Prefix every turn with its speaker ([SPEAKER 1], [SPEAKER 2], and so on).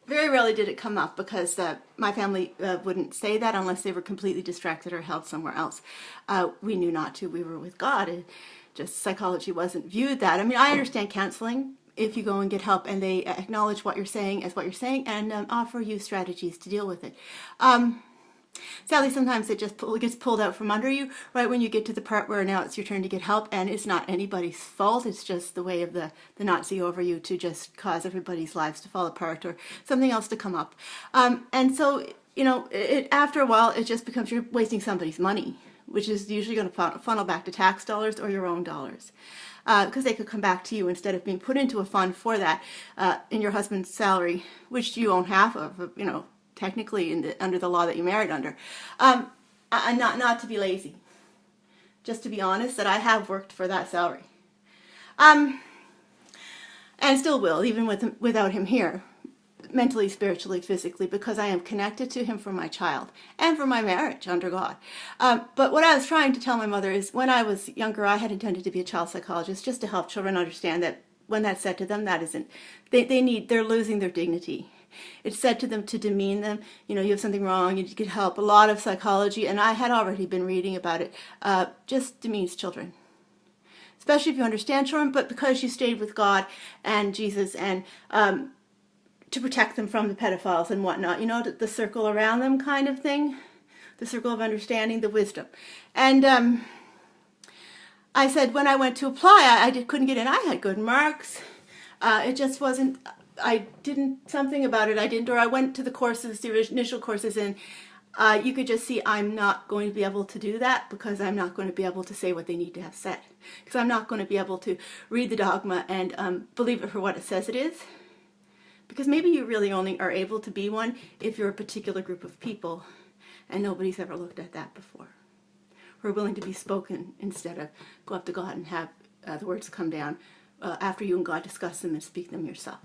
[SPEAKER 1] Very rarely did it come up because my family wouldn't say that unless they were completely distracted or held somewhere else. We knew not to. We were with God. And just psychology wasn't viewed that. I mean, I understand counseling if you go and get help and they acknowledge what you're saying as what you're saying and offer you strategies to deal with it. Sadly, sometimes it just gets pulled out from under you right when you get to the part where now it's your turn to get help, and it's not anybody's fault. It's just the way of the Nazi over you to just cause everybody's lives to fall apart or something else to come up. And so, you know, after a while, it just becomes you're wasting somebody's money, which is usually going to funnel back to tax dollars or your own dollars. Because they could come back to you instead of being put into a fund for that in your husband's salary, which you own half of, you know, technically under the law that you married under. Not to be lazy, just to be honest, that I have worked for that salary. And still will, even without him here, mentally, spiritually, physically, because I am connected to him for my child and for my marriage under God. But what I was trying to tell my mother is when I was younger, I had intended to be a child psychologist just to help children understand that when that's said to them, that isn't, they're losing their dignity. It's said to them to demean them. You know, you have something wrong, you need to get help. A lot of psychology, and I had already been reading about it, just demeans children. Especially if you understand children, but because you stayed with God and Jesus and to protect them from the pedophiles and whatnot, you know, the circle around them kind of thing, the circle of understanding, the wisdom. And I said when I went to apply, I couldn't get in. I had good marks. It just wasn't, I didn't, something about it I didn't, or I went to the courses, the initial courses, and you could just see I'm not going to be able to do that because I'm not going to be able to say what they need to have said. Because I'm not going to be able to read the dogma and believe it for what it says it is. Because maybe you really only are able to be one if you're a particular group of people, and nobody's ever looked at that before. We're willing to be spoken instead of go up to God and have the words come down after you and God discuss them and speak them yourself.